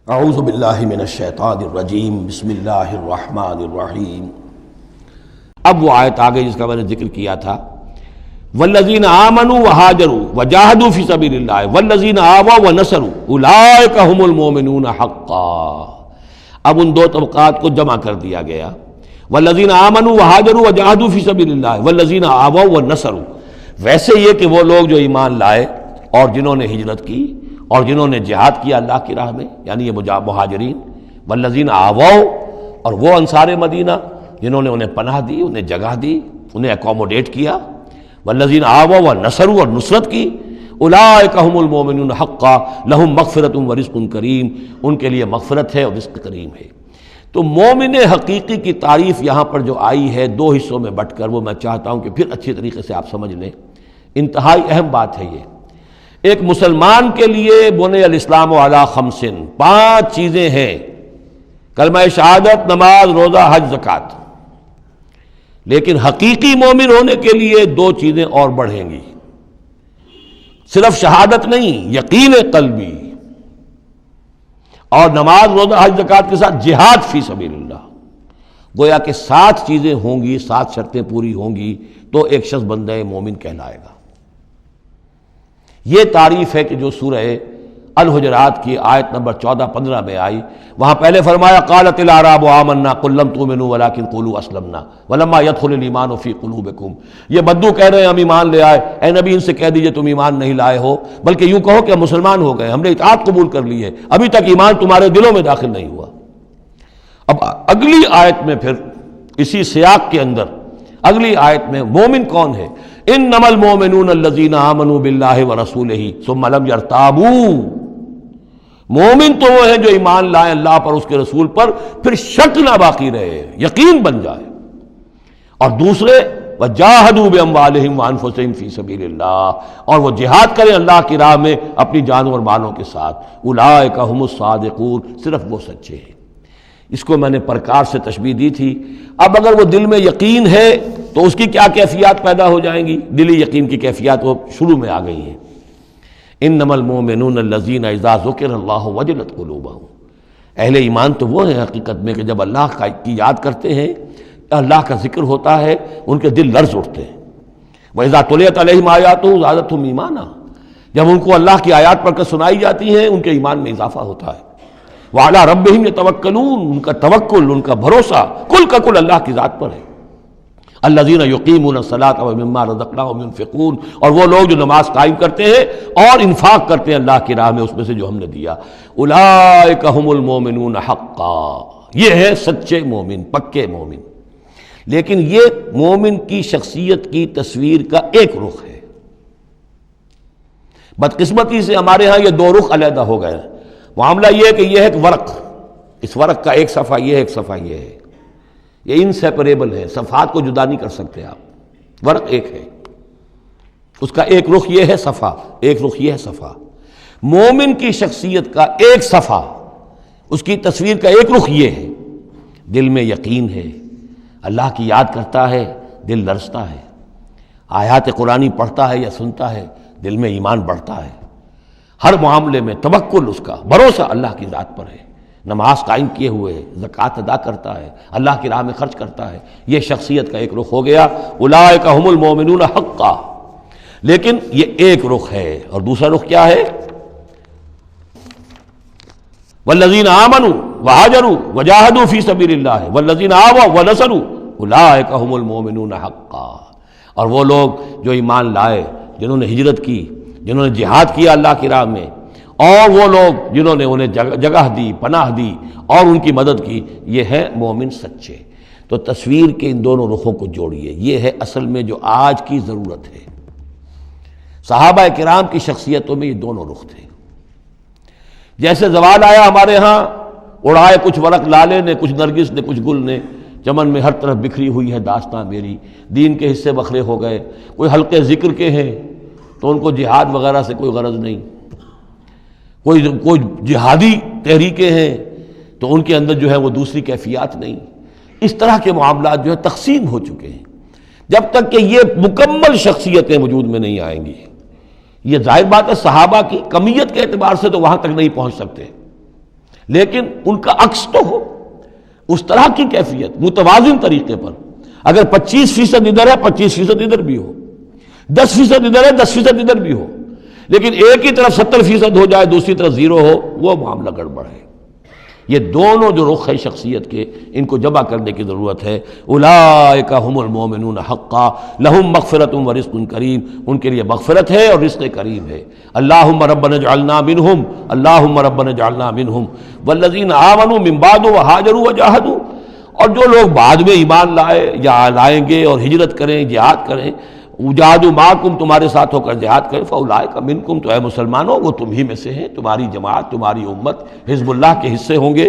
اعوذ باللہ من الشیطان الرجیم بسم اللہ الرحمن الرحیم۔ اب وہ آیت آگے جس کا میں نے ذکر کیا تھا، والذین آمنوا وہاجروا وجاہدوا فی سبیل اللہ والذین آووا ونصروا اولئک ھم المؤمنون حقا۔ اب ان دو طبقات کو جمع کر دیا گیا، والذین آمنوا وہاجروا وجاہدوا فی سبیل اللہ والذین آووا ونصروا۔ ویسے یہ کہ وہ لوگ جو ایمان لائے اور جنہوں نے ہجرت کی اور جنہوں نے جہاد کیا اللہ کی راہ میں، یعنی یہ مہاجرین، والذین آووا، اور وہ انصار مدینہ جنہوں نے انہیں پناہ دی، انہیں جگہ دی، انہیں اکوموڈیٹ کیا، والذین آووا ونصروا، اور نصرت کی، اولئک ھم المؤمنون حقا لہم مغفرۃ ورزق کریم، ان کے لیے مغفرت ہے اور رزق کریم ہے۔ تو مومن حقیقی کی تعریف یہاں پر جو آئی ہے دو حصوں میں بٹ کر، وہ میں چاہتا ہوں کہ پھر اچھی طریقے سے آپ سمجھ لیں، انتہائی اہم بات ہے یہ۔ ایک مسلمان کے لیے بنی الاسلام علی خمس، 5 چیزیں ہیں، کلمہ شہادت، نماز، روزہ، حج، زکوٰۃ۔ لیکن حقیقی مومن ہونے کے لیے 2 چیزیں اور بڑھیں گی، صرف شہادت نہیں، یقین قلبی، اور نماز، روزہ، حج، زکوٰۃ کے ساتھ جہاد فی سبیل اللہ۔ گویا کہ 7 چیزیں ہوں گی، 7 شرطیں پوری ہوں گی تو ایک شخص بندہ مومن کہلائے گا۔ یہ تعریف ہے کہ جو سورہ الحجرات کی آیت نمبر 14-15 میں آئی، وہاں پہلے فرمایا قالت الاعراب آمنا قل لم تؤمنوا ولکن قولوا اسلمنا ولما يدخل الایمان فی قلوبکم۔ یہ بدو کہہ رہے ہیں ہم ایمان لے آئے، اے نبی ان سے کہہ دیجئے تم ایمان نہیں لائے ہو، بلکہ یوں کہو کہ ہم مسلمان ہو گئے، ہم نے اطاعت قبول کر لی ہے، ابھی تک ایمان تمہارے دلوں میں داخل نہیں ہوا۔ اب اگلی آیت میں پھر اسی سیاق کے اندر اگلی آیت میں مومن کون ہے؟ انما المؤمنون الذین آمنوا باللہ ورسولہ ثم لم یرتابوا۔ مومن تو وہ ہیں جو ایمان لائیں اللہ پر، اس کے رسول پر، پھر شک نہ باقی رہے، یقین بن جائے۔ اور دوسرے وجاہدوا باموالہم وانفسہم فی سبیل اللہ، اور وہ جہاد کریں اللہ کی راہ میں اپنی جانوں اور مالوں کے ساتھ۔ اولئک ھم الصادقون، صرف وہ سچے ہیں۔ اس کو میں نے پرکار سے تشبیہ دی تھی۔ اب اگر وہ دل میں یقین ہے تو اس کی کیا کیفیات پیدا ہو جائیں گی؟ دلی یقین کی کیفیات وہ شروع میں آ گئی ہیں۔ انما المؤمنون الذین اذا ذکر اللہ وجلت قلوبہم۔ اہل ایمان تو وہ ہیں حقیقت میں کہ جب اللہ کی یاد کرتے ہیں، اللہ کا ذکر ہوتا ہے، ان کے دل لرز اٹھتے ہیں۔ وَإِذَا تُلِيَتْ عَلَيْهِمْ آيَاتُهُ زَادَتْهُمْ ایمانا، جب ان کو اللہ کی آیات پڑھ کر سنائی جاتی ہیں ان کے ایمان میں اضافہ ہوتا ہے۔ وَعَلَىٰ رَبِّهِمْ يَتَوَكَّلُونَ، ان کا توکل، ان کا بھروسہ کل کا کل اللہ کی ذات پر ہے۔ الذین یقیمون الصلاۃ ومما رزقناہم ينفقون، اور وہ لوگ جو نماز قائم کرتے ہیں اور انفاق کرتے ہیں اللہ کی راہ میں اس میں سے جو ہم نے دیا۔ اولئک ھم المؤمنون حقا، یہ ہے سچے مومن، پکے مومن۔ لیکن یہ مومن کی شخصیت کی تصویر کا ایک رخ ہے۔ بدقسمتی سے ہمارے ہاں یہ 2 رخ علیحدہ ہو گئے۔ معاملہ یہ ہے کہ یہ ہے ایک ورق، اس ورق کا ایک صفحہ یہ ہے، ایک صفحہ یہ ہے، یہ انسیپریبل ہے، صفحات کو جدا نہیں کر سکتے آپ۔ ورق ایک ہے، اس کا ایک رخ یہ ہے صفحہ، ایک رخ یہ ہے صفحہ۔ مومن کی شخصیت کا ایک صفحہ، اس کی تصویر کا ایک رخ یہ ہے، دل میں یقین ہے، اللہ کی یاد کرتا ہے، دل لرزتا ہے، آیات قرآنی پڑھتا ہے یا سنتا ہے، دل میں ایمان بڑھتا ہے، ہر معاملے میں توکل، اس کا بھروسہ اللہ کی ذات پر ہے، نماز قائم کیے ہوئے ہے، زکوٰۃ ادا کرتا ہے، اللہ کی راہ میں خرچ کرتا ہے۔ یہ شخصیت کا ایک رخ ہو گیا، اولئک ھم المؤمنون حقا۔ لیکن یہ ایک رخ ہے، اور دوسرا رخ کیا ہے؟ والذین آمنوا وہاجروا وجاہدوا فی سبیل اللہ والذین آووا ونصروا اولئک ھم المؤمنون حقا۔ اور وہ لوگ جو ایمان لائے، جنہوں نے ہجرت کی، جنہوں نے جہاد کیا اللہ کی راہ میں، اور وہ لوگ جنہوں نے انہیں جگہ دی، پناہ دی اور ان کی مدد کی، یہ ہے مومن سچے۔ تو تصویر کے ان دونوں رخوں کو جوڑیے، یہ ہے اصل میں جو آج کی ضرورت ہے۔ صحابہ کرام کی شخصیتوں میں یہ دونوں رخ تھے۔ جیسے زوال آیا ہمارے ہاں، اڑائے کچھ ورق لالے نے، کچھ نرگس نے، کچھ گل نے، چمن میں ہر طرف بکھری ہوئی ہے داستاں میری، دین کے حصے بکھرے ہو گئے، کوئی حلقے ذکر کے ہیں تو ان کو جہاد وغیرہ سے کوئی غرض نہیں، کوئی جہادی تحریکیں ہیں تو ان کے اندر جو ہے وہ دوسری کیفیات نہیں۔ اس طرح کے معاملات جو ہے تقسیم ہو چکے ہیں۔ جب تک کہ یہ مکمل شخصیتیں وجود میں نہیں آئیں گی، یہ ظاہر بات ہے صحابہ کی کمیت کے اعتبار سے تو وہاں تک نہیں پہنچ سکتے، لیکن ان کا عکس تو ہو، اس طرح کی کیفیت متوازن طریقے پر. اگر 25% ادھر ہے 25% ادھر بھی ہو، 10% ادھر ہے 10% ادھر بھی ہو، لیکن ایک ہی طرف 70% ہو جائے دوسری طرف 0 ہو، وہ معاملہ گڑبڑ ہے. یہ دونوں جو رخ ہے شخصیت کے، ان کو جمع کرنے کی ضرورت ہے. اولئک هم المؤمنون حقا لهم مغفرۃ ورزق کریم، ان کے لیے مغفرت ہے اور رزق کریم ہے. اللہم ربنا اجعلنا منہم، اللہم ربنا اجعلنا منہم والذین آمنوا من بعد وہاجروا وجاہدوا، اور جو لوگ بعد میں ایمان لائے یا لائیں گے اور ہجرت کریں، جہاد کریں، وجاہدوا معکم، تمہارے ساتھ ہو کر جہاد کریں، فاولئک منکم، تو اے مسلمانوں وہ تم ہی میں سے ہیں، تمہاری جماعت، تمہاری امت حزب اللہ کے حصے ہوں گے.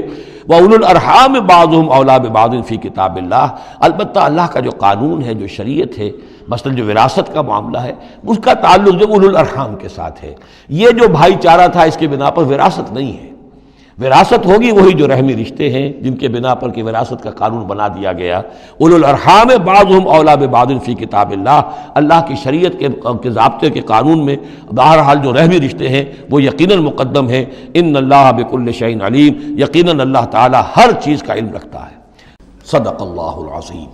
وَأُولُو الْأَرْحَامِ بَعْضُهُمْ أَوْلَىٰ بِبَعْضٍ فِي کتاب اللہ. البتہ اللہ کا جو قانون ہے، جو شریعت ہے، مثلا جو وراثت کا معاملہ ہے، اس کا تعلق جو اولو الارحام کے ساتھ ہے. یہ جو بھائی چارہ تھا اس کے بنا پر وراثت نہیں ہے. وراثت ہوگی وہی جو رحمی رشتے ہیں جن کے بنا پر کہ وراثت کا قانون بنا دیا گیا. اولو الارحام بعضهم اولیٰ ببعض فی کتاب اللہ، اللہ کی شریعت کے ضابطے کے قانون میں بہرحال جو رحمی رشتے ہیں وہ یقیناً مقدم ہیں. ان اللہ بکل شیء علیم، یقیناً اللہ تعالی ہر چیز کا علم رکھتا ہے. صدق اللہ العظیم.